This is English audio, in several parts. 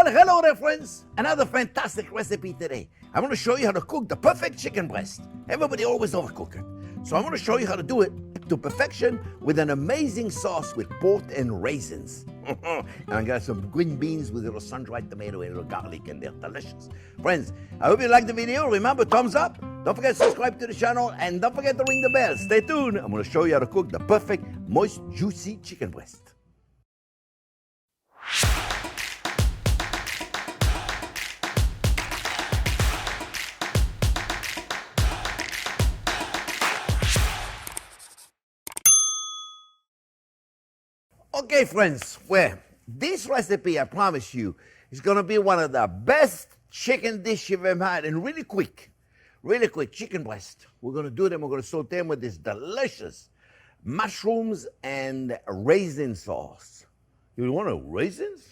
Well, hello there, friends. Another fantastic recipe today. I'm going to show you how to cook the perfect chicken breast. Everybody always overcook it. So I'm going to show you how to do it to perfection with an amazing sauce with pork and raisins. And I got some green beans with a little sun-dried tomato and a little garlic, and they're delicious. Friends, I hope you liked the video. Remember, thumbs up. Don't forget to subscribe to the channel, and don't forget to ring the bell. Stay tuned. I'm going to show you how to cook the perfect, moist, juicy chicken breast. Okay, friends, well, this recipe, I promise you, is going to be one of the best chicken dish you've ever had, and really quick, chicken breast. We're going to do them, we're going to saute them with this delicious mushrooms and raisin sauce. You want raisins?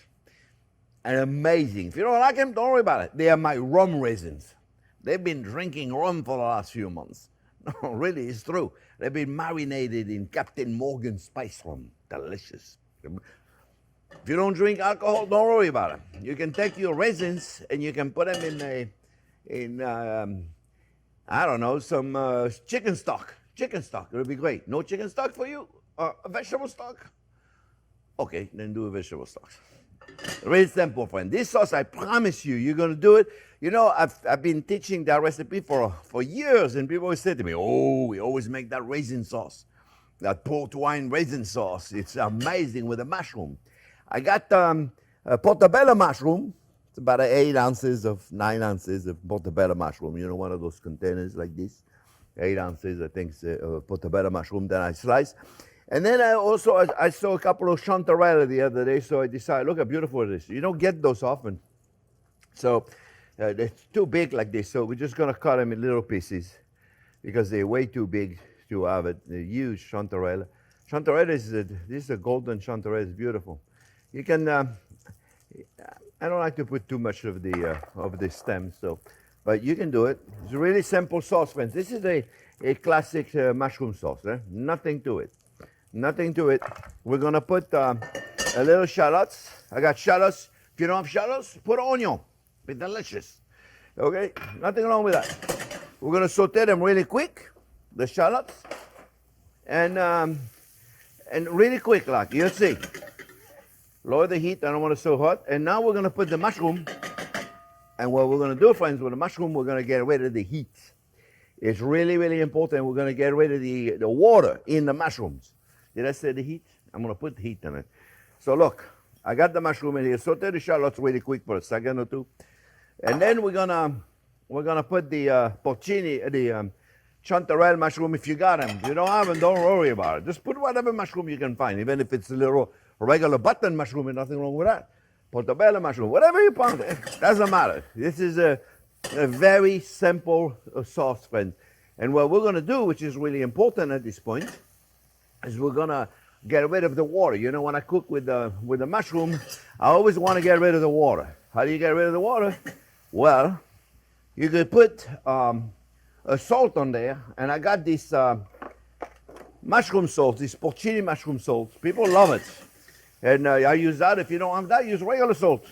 And amazing. If you don't like them, don't worry about it. They are my rum raisins. They've been drinking rum for the last few months. No, really, it's true. They've been marinated in Captain Morgan spice rum. Delicious. If you don't drink alcohol, don't worry about it. You can take your raisins and you can put them in I don't know, some chicken stock. Chicken stock, it'll be great. No chicken stock for you? Vegetable stock? Okay, then do a vegetable stock. Really simple, friend. This sauce, I promise you, you're going to do it. You know, I've been teaching that recipe for years, and people always say to me, oh, we always make that raisin sauce, that port wine raisin sauce. It's amazing with the mushroom. I got portobello mushroom. It's about 9 ounces of portobello mushroom. You know, one of those containers like this. 8 ounces, I think, portobello mushroom that I slice. And then I saw a couple of chanterelle the other day, so I decided, look how beautiful it is. You don't get those often. So they're too big like this, so we're just gonna cut them in little pieces because they're way too big to have it. They're huge chanterelle. Chanterelle this is a golden chanterelle, it's beautiful. You can, I don't like to put too much of the stem, so, but you can do it. It's a really simple sauce, friends. This is a classic mushroom sauce, nothing to it. Nothing to it. We're gonna put a little shallots. I got shallots. If you don't have shallots, put onion. Be delicious. Okay, nothing wrong with that. We're gonna saute them really quick, the shallots, and really quick, like you'll see. Lower the heat. I don't want it so hot. And now we're gonna put the mushroom. And what we're gonna do, friends, with the mushroom, we're gonna get rid of the heat. It's really, really important. We're gonna get rid of the water in the mushrooms. Did I say the heat? I'm going to put the heat in it. So look, I got the mushroom in here. Saute the shallots really quick for a second or two. And then we're gonna put the porcini, the chanterelle mushroom if you got them. If you don't have them, don't worry about it. Just put whatever mushroom you can find, even if it's a little regular button mushroom, there's nothing wrong with that. Portobello mushroom, whatever you find, it doesn't matter. This is a very simple sauce, friends. And what we're going to do, which is really important at this point, is we're gonna get rid of the water. You know, when I cook with the mushroom, I always want to get rid of the water. How do you get rid of the water? Well, you could put a salt on there, and I got this mushroom salt, this porcini mushroom salt. People love it, and I use that. If you don't have that, use regular salt.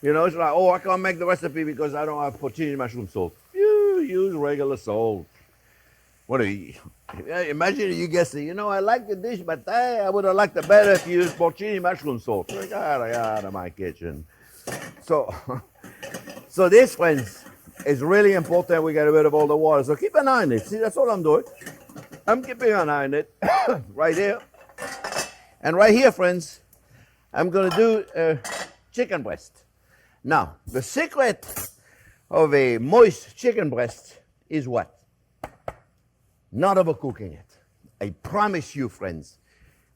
You know, it's like, oh, I can't make the recipe because I don't have porcini mushroom salt. You use regular salt. What do you? Imagine you guess it. You know, I like the dish, but I would have liked it better if you used porcini mushroom salt. Get out of my kitchen. So this, friends, is really important. We get rid of all the water. So keep an eye on it. See, that's all I'm doing. I'm keeping an eye on it right here. And right here, friends, I'm going to do chicken breast. Now, the secret of a moist chicken breast is what? Not overcooking it. I promise you, friends.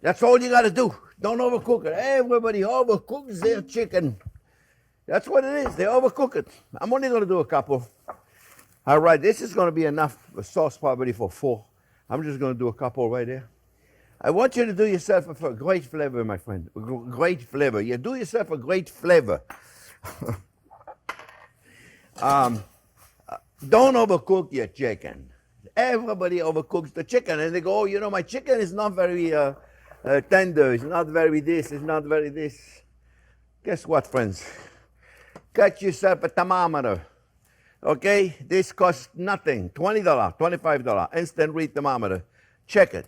That's all you got to do. Don't overcook it. Everybody overcooks their chicken. That's what it is. They overcook it. I'm only going to do a couple. All right, this is going to be enough sauce probably for 4. I'm just going to do a couple right there. I want you to do yourself a great flavor, my friend. Great flavor. You do yourself a great flavor. Don't overcook your chicken. Everybody overcooks the chicken, and they go, oh, you know, my chicken is not very tender. It's not very this. It's not very this. Guess what, friends? Get yourself a thermometer. Okay, this costs nothing. $20, $25, instant read thermometer. Check it.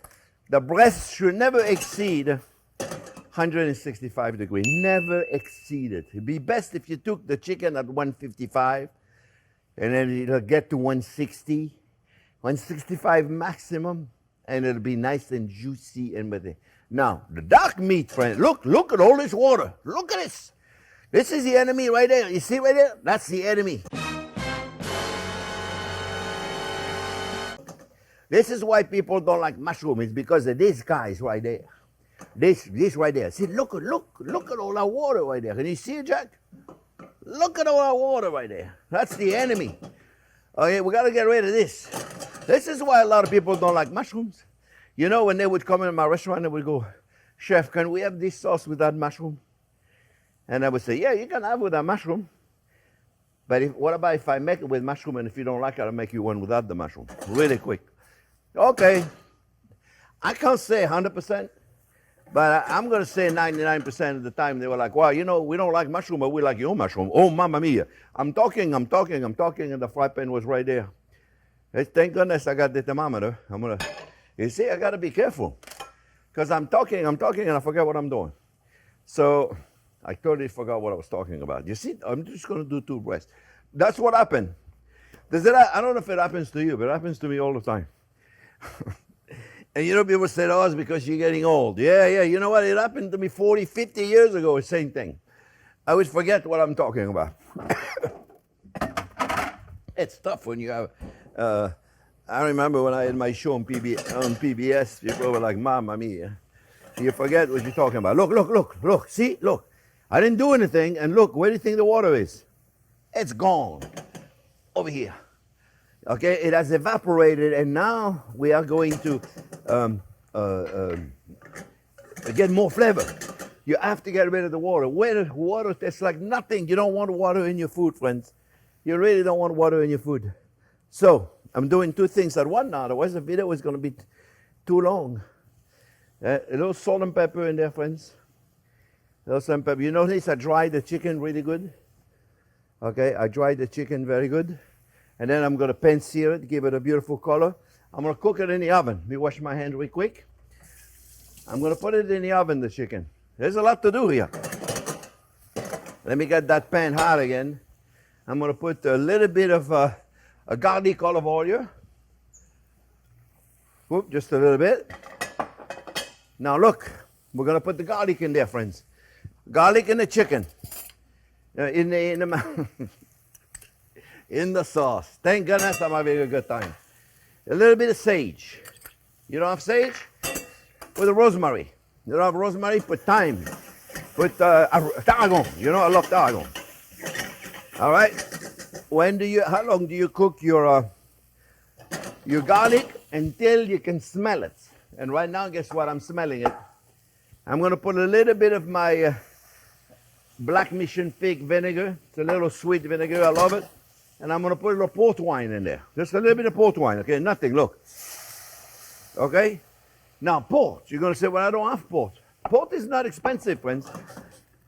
The breast should never exceed 165 degrees. Never exceed it. It'd be best if you took the chicken at 155, and then it'll get to 160, 165 maximum, and it'll be nice and juicy and with it. Now, the dark meat, friend, look at all this water. Look at this. This is the enemy right there. You see right there? That's the enemy. This is why people don't like mushroom. It's because of these guys right there. This right there. See, look at all that water right there. Can you see it, Jack? Look at all that water right there. That's the enemy. Okay, we got to get rid of this. This is why a lot of people don't like mushrooms. You know, when they would come in my restaurant, they would go, "Chef, can we have this sauce without mushroom?" And I would say, "Yeah, you can have without mushroom. But what about if I make it with mushroom, and if you don't like it, I'll make you one without the mushroom, really quick." Okay, I can't say 100%, but I'm going to say 99% of the time they were like, "Well, you know, we don't like mushroom, but we like your mushroom." Oh, mamma mia. I'm talking, and the fry pan was right there. Thank goodness I got the thermometer. You see, I got to be careful, because I'm talking, and I forget what I'm doing. So I totally forgot what I was talking about. You see, I'm just going to do two breasts. That's what happened. I don't know if it happens to you, but it happens to me all the time. And you know, people say, "Oh, it's because you're getting old." Yeah, you know what? It happened to me 40, 50 years ago, the same thing. I always forget what I'm talking about. It's tough when you have, I remember when I had my show on PBS, people were like, "Mamma mia." You forget what you're talking about. Look, see, look. I didn't do anything, and look, where do you think the water is? It's gone. Over here. Okay, it has evaporated, and now we are going to get more flavor. You have to get rid of the water. Water tastes like nothing. You don't want water in your food, friends. You really don't want water in your food. So I'm doing two things at once now. Otherwise, the video is going to be too long. A little salt and pepper in there, friends. A little salt and pepper. You notice I dried the chicken really good. Okay, I dried the chicken very good. And then I'm going to pan sear it, give it a beautiful color. I'm going to cook it in the oven. Let me wash my hand real quick. I'm going to put it in the oven, the chicken. There's a lot to do here. Let me get that pan hot again. I'm going to put a little bit of a garlic olive oil. Whoop, just a little bit. Now look, we're going to put the garlic in there, friends. Garlic in the chicken. In the sauce. Thank goodness I'm having a good time. A little bit of sage. You don't have sage? Put a rosemary. You don't have rosemary? Put thyme. Put tarragon. You know I love tarragon. All right. How long do you cook your garlic? Until you can smell it. And right now, guess what? I'm smelling it. I'm going to put a little bit of my black mission fig vinegar. It's a little sweet vinegar. I love it. And I'm going to put a little port wine in there. Just a little bit of port wine, okay? Nothing, look. Okay? Now, port. You're going to say, "Well, I don't have port." Port is not expensive, friends.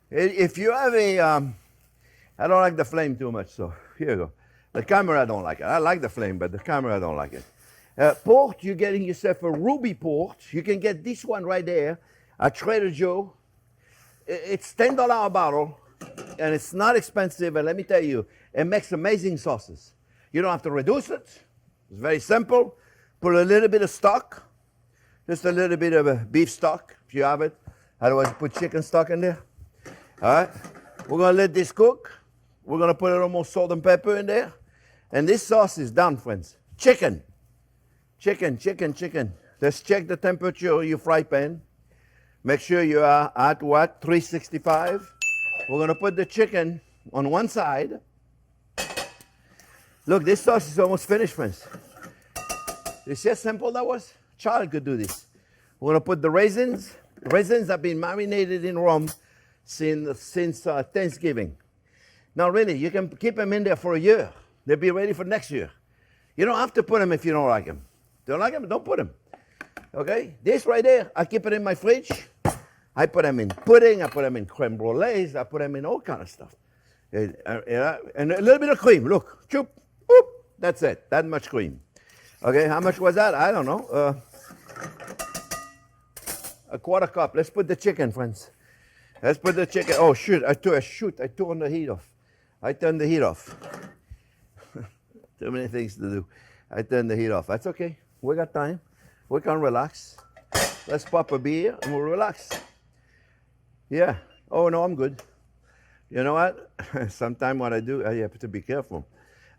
If you have I don't like the flame too much, so here you go. The camera, I don't like it. I like the flame, but the camera, I don't like it. Port, you're getting yourself a ruby port. You can get this one right there at Trader Joe. It's $10 a bottle, and it's not expensive, and let me tell you, it makes amazing sauces. You don't have to reduce it. It's very simple. Put a little bit of stock, just a little bit of beef stock, if you have it. Otherwise, put chicken stock in there. All right? We're going to let this cook. We're going to put a little more salt and pepper in there. And this sauce is done, friends. Chicken. Let's check the temperature of your fry pan. Make sure you are at what? 365. We're going to put the chicken on one side. Look, this sauce is almost finished, friends. You see how simple that was? A child could do this. We're going to put the raisins. Raisins have been marinated in rum since Thanksgiving. Now, really, you can keep them in there for a year. They'll be ready for next year. You don't have to put them if you don't like them. Don't like them? Don't put them. Okay? This right there, I keep it in my fridge. I put them in pudding. I put them in creme brulees. I put them in all kind of stuff. And a little bit of cream. Look, choop, whoop. That's it. That much cream. Okay, how much was that? I don't know. A quarter cup. Let's put the chicken, friends. Let's put the chicken. Oh, shoot. I turned the heat off. I turned the heat off. Too many things to do. I turned the heat off. That's okay. We got time. We can relax. Let's pop a beer and we'll relax. Yeah. Oh, no, I'm good. You know what? Sometimes what I do, I have to be careful.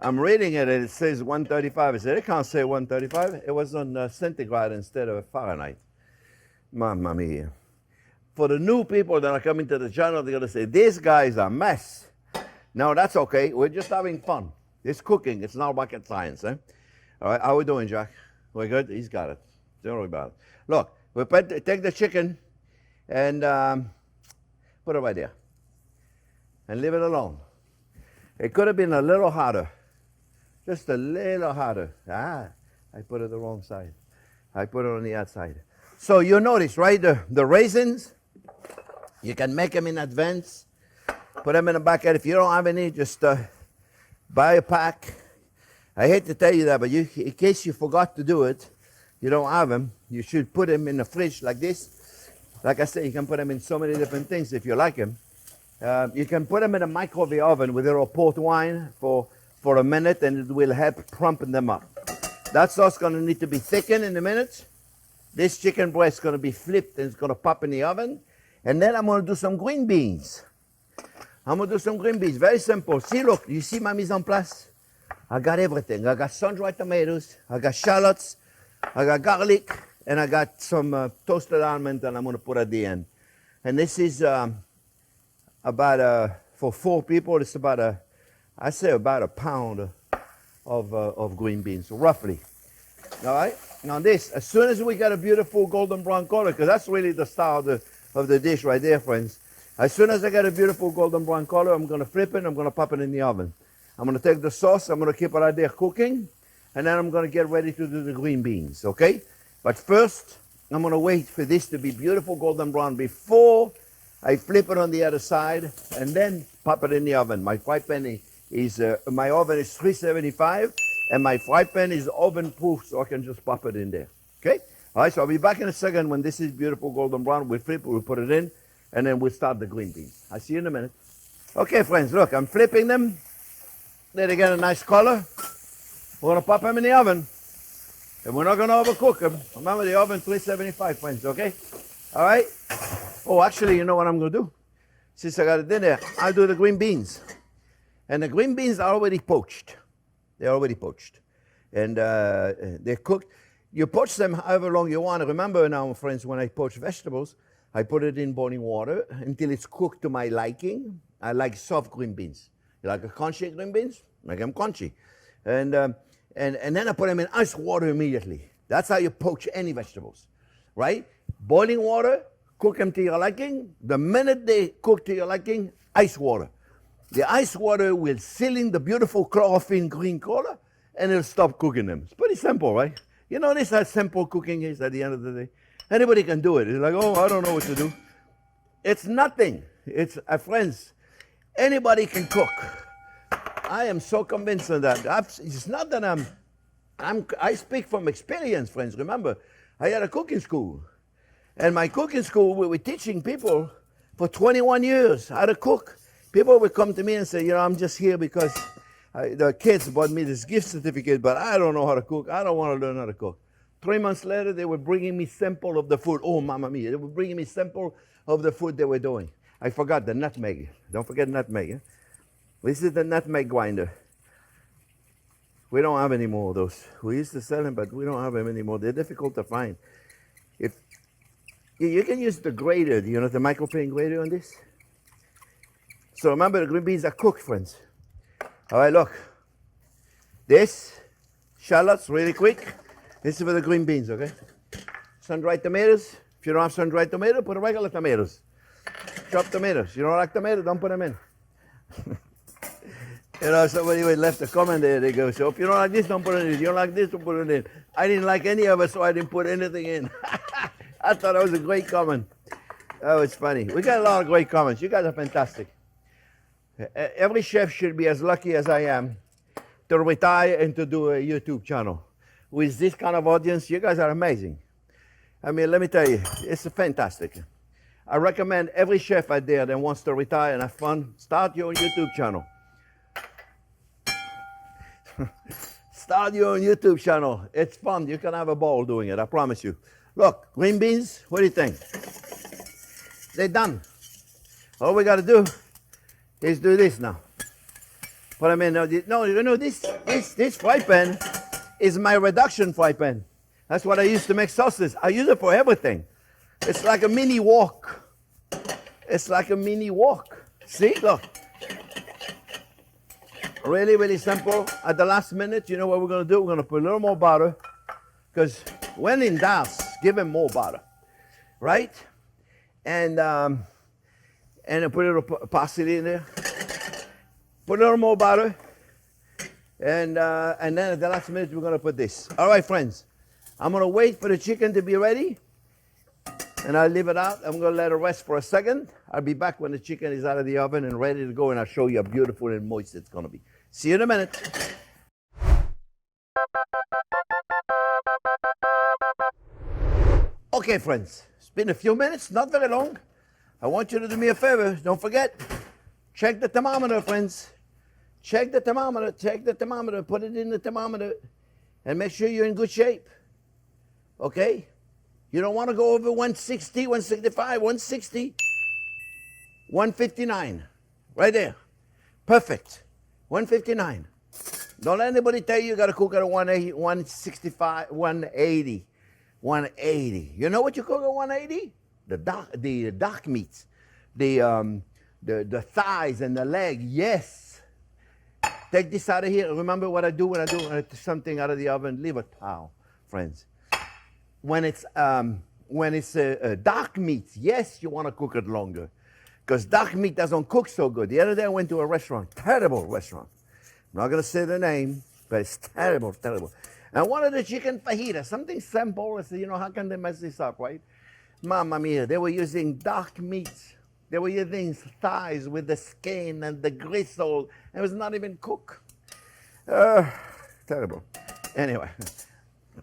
I'm reading it and it says 135. I said, it can't say 135. It was on centigrade instead of Fahrenheit. Mamma mia. For the new people that are coming to the channel, they're going to say, this guy is a mess. No, that's okay. We're just having fun. It's cooking. It's not rocket science. Eh? All right, how we doing, Jack? We're good? He's got it. Don't worry about it. Look, we take the chicken and put it right there. And leave it alone. It could have been a little hotter. Just a little hotter. I put it the wrong side. I put it on the outside. So you notice, right, the raisins, you can make them in advance. Put them in a bucket. If you don't have any, just buy a pack. I hate to tell you that, but in case you forgot to do it, you don't have them, you should put them in the fridge like this. Like I said, you can put them in so many different things if you like them. You can put them in a microwave oven with a little port wine for a minute, and it will help plumpen them up. That sauce is going to need to be thickened in a minute. This chicken breast is going to be flipped and it's going to pop in the oven. And then I'm going to do some green beans. Very simple. See, look, you see my mise en place? I got everything. I got sun-dried tomatoes, I got shallots, I got garlic, and I got some toasted almond, and I'm going to put at the end. And this is about, for 4 people, it's about I say about a pound of green beans, roughly. All right? Now this, as soon as we get a beautiful golden brown color, because that's really the star of the dish right there, friends. As soon as I get a beautiful golden brown color, I'm going to flip it, I'm going to pop it in the oven. I'm going to take the sauce, I'm going to keep it right there cooking, and then I'm going to get ready to do the green beans, okay? But first, I'm going to wait for this to be beautiful golden brown before I flip it on the other side, and then pop it in the oven. My fry pan is, my oven is 375, and my fry pan is oven proof, so I can just pop it in there, okay? All right, so I'll be back in a second when this is beautiful golden brown. We'll flip it, we'll put it in, and then we'll start the green beans. I'll see you in a minute. Okay, friends, look, I'm flipping them. There they get a nice color. We're going to pop them in the oven. And we're not going to overcook them. Remember, the oven 375, friends, okay? All right? Oh, actually, you know what I'm going to do? Since I got it in there, I'll do the green beans. And the green beans are already poached. They're already poached. And they're cooked. You poach them however long you want. Remember now, friends, when I poach vegetables, I put it in boiling water until it's cooked to my liking. I like soft green beans. You like a crunchy green beans? Make them crunchy. And then I put them in ice water immediately. That's how you poach any vegetables, right? Boiling water, cook them to your liking. The minute they cook to your liking, ice water. The ice water will seal in the beautiful chlorophyll green color, and it'll stop cooking them. It's pretty simple, right? You notice how simple cooking is at the end of the day? Anybody can do it. It's like, oh, I don't know what to do. It's nothing. It's, friends, anybody can cook. I am so convinced of that. It's not that I speak from experience, friends. Remember, I had a cooking school. And my cooking school, we were teaching people for 21 years how to cook. People would come to me and say, you know, I'm just here because the kids bought me this gift certificate, but I don't know how to cook. I don't want to learn how to cook. 3 months later, they were bringing me sample of the food. Oh, mamma mia. They were bringing me sample of the food they were doing. I forgot the nutmeg. Don't forget nutmeg. Eh? This is the nutmeg grinder. We don't have any more of those. We used to sell them, but we don't have them anymore. They're difficult to find. If you can use the grater, you know, the microplane grater on this. So remember, the green beans are cooked, friends. All right, look. This, shallots, really quick. This is for the green beans, okay? Sun-dried tomatoes. If you don't have sun-dried tomato, put regular tomatoes. Chopped tomatoes. You don't like tomato, don't put them in. You know, somebody left a comment there. They go, so if you don't like this, don't put it in. If you don't like this, don't put it in. I didn't like any of it, so I didn't put anything in. I thought that was a great comment. Oh, it's funny. We got a lot of great comments. You guys are fantastic. Every chef should be as lucky as I am to retire and to do a YouTube channel. With this kind of audience, you guys are amazing. I mean, let me tell you, it's fantastic. I recommend every chef out there that wants to retire and have fun, start your own YouTube channel. Start your own YouTube channel. It's fun. You can have a ball doing it, I promise you. Look, green beans, what do you think? They're done. All we got to do is do this now. Put them in. No, you know, this fry pan is my reduction fry pan. That's what I use to make sauces. I use it for everything. It's like a mini wok. It's like a mini wok. See, look. Really, really simple. At the last minute, you know what we're going to do? We're going to put a little more butter. Because when in doubt, give him more butter. Right? And I put a little parsley in there. Put a little more butter. And then at the last minute, we're going to put this. All right, friends. I'm going to wait for the chicken to be ready. And I'll leave it out. I'm going to let it rest for a second. I'll be back when the chicken is out of the oven and ready to go. And I'll show you how beautiful and moist it's going to be. See you in a minute. Okay, friends. It's been a few minutes, not very long. I want you to do me a favor. Don't forget, check the thermometer, friends. Check the thermometer. Check the thermometer. Put it in the thermometer. And make sure you're in good shape. Okay? You don't want to go over 160, 165, 160, 159. Right there. Perfect. 159. Don't let anybody tell you got to cook at 180, 165, 180. 180. You know what you cook at 180? The dark meats. The thighs and the leg. Yes. Take this out of here. Remember what I do when I do something out of the oven? Leave a towel, friends. When it's dark meat, yes, you want to cook it longer. Because dark meat doesn't cook so good. The other day I went to a restaurant, terrible restaurant. I'm not going to say the name, but it's terrible, terrible. And one of the chicken fajitas, something simple. I said, you know, how can they mess this up, right? Mamma mia, they were using dark meats. They were using thighs with the skin and the gristle. It was not even cooked. Terrible. Anyway,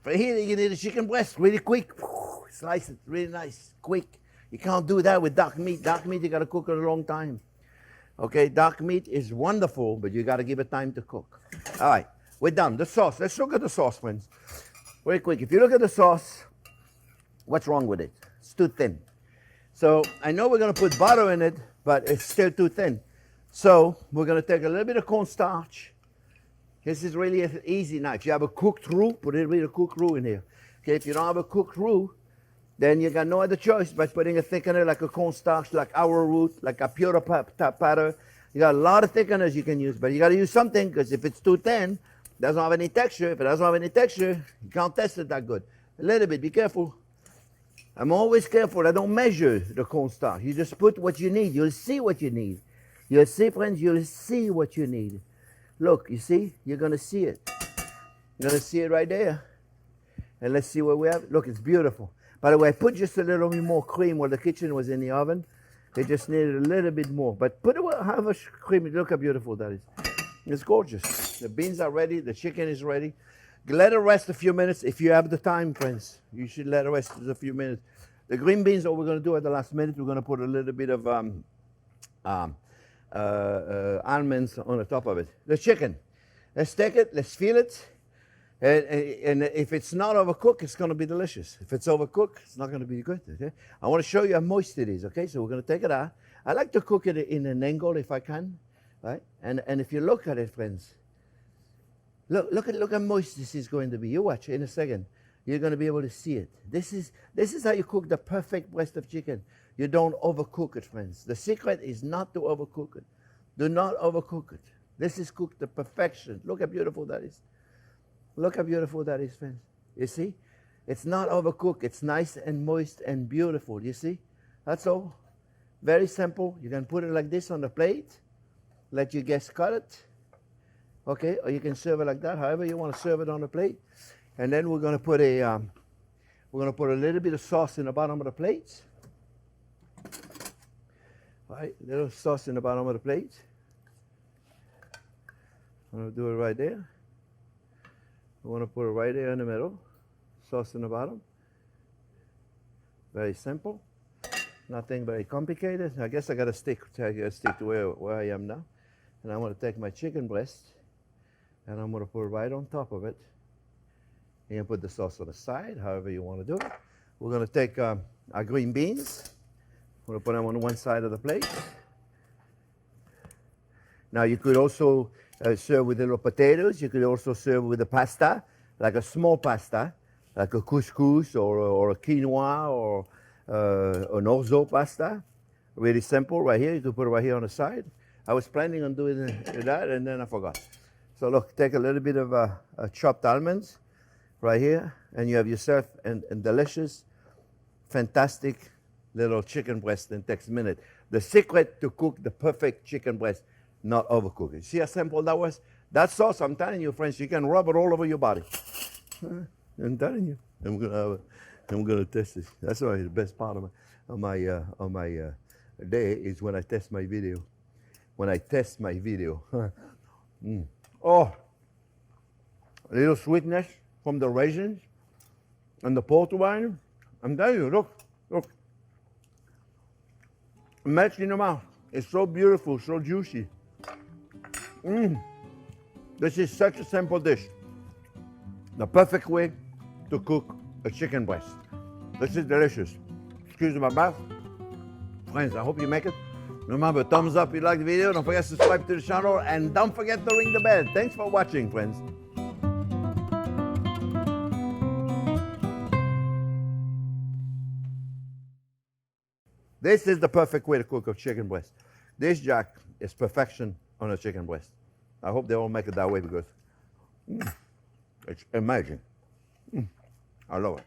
fajita, you need a chicken breast really quick. Slice it really nice, quick. You can't do that with dark meat. Dark meat, you got to cook it a long time. Okay, dark meat is wonderful, but you got to give it time to cook. All right, we're done. The sauce. Let's look at the sauce, friends. Very quick. If you look at the sauce, what's wrong with it? It's too thin. So I know we're going to put butter in it, but it's still too thin. So we're going to take a little bit of cornstarch. This is really easy now. If you have a cooked roux, put a little bit of cooked roux in here. Okay, if you don't have a cooked roux, then you got no other choice but putting a thickener like a cornstarch, like arrowroot, like a pure powder. You got a lot of thickeners you can use, but you got to use something because if it's too thin, it doesn't have any texture. If it doesn't have any texture, you can't test it that good. A little bit, be careful. I'm always careful. I don't measure the cornstarch. You just put what you need. You'll see what you need. You'll see, friends, you'll see what you need. Look, you see? You're going to see it. You're going to see it right there. And let's see what we have. Look, it's beautiful. By the way, I put just a little bit more cream while the kitchen was in the oven. They just needed a little bit more. But put have a cream. Look how beautiful that is. It's gorgeous. The beans are ready. The chicken is ready. Let it rest a few minutes. If you have the time, friends, you should let it rest a few minutes. The green beans, what we're going to do at the last minute, we're going to put a little bit of almonds on the top of it. The chicken. Let's take it. Let's feel it. And if it's not overcooked, it's going to be delicious. If it's overcooked, it's not going to be good. Okay? I want to show you how moist it is. Okay, so we're going to take it out. I like to cook it in an angle if I can, right? And if you look at it, friends, look how moist this is going to be. You watch in a second. You're going to be able to see it. This is how you cook the perfect breast of chicken. You don't overcook it, friends. The secret is not to overcook it. Do not overcook it. This is cooked to perfection. Look how beautiful that is. Look how beautiful that is, friends. You see? It's not overcooked. It's nice and moist and beautiful. You see? That's all. Very simple. You can put it like this on the plate. Let your guests cut it. Okay? Or you can serve it like that, however you want to serve it on the plate. And then we're going to put a little bit of sauce in the bottom of the plate. All right? A little sauce in the bottom of the plate. I'm going to do it right there. I want to put it right there in the middle. Sauce in the bottom. Very simple. Nothing very complicated. I guess I got to stick to where I am now. And I'm going to take my chicken breast and I'm going to put it right on top of it. You can put the sauce on the side, however you want to do it. We're going to take our green beans. We're going to put them on one side of the plate. Now you could also serve with little potatoes. You could also serve with a pasta, like a small pasta, like a couscous or a quinoa or an orzo pasta. Really simple right here. You could put it right here on the side. I was planning on doing that and then I forgot. So look, take a little bit of chopped almonds right here and you have yourself a delicious, fantastic little chicken breast in takes a minute. The secret to cook the perfect chicken breast, not overcook it. See how simple that was? That sauce, I'm telling you, friends, you can rub it all over your body. I'm telling you. I'm gonna test this. That's why the best part of my day is when I test my video. When I test my video. Oh, a little sweetness from the raisins and the port wine. I'm telling you, look. Melts in the mouth. It's so beautiful, so juicy. This is such a simple dish. The perfect way to cook a chicken breast. This is delicious. Excuse my mouth. Friends, I hope you make it. Remember, thumbs up if you like the video. Don't forget to subscribe to the channel. And don't forget to ring the bell. Thanks for watching, friends. This is the perfect way to cook a chicken breast. This, Jack, is perfection on a chicken breast. I hope they all make it that way because it's amazing. I love it.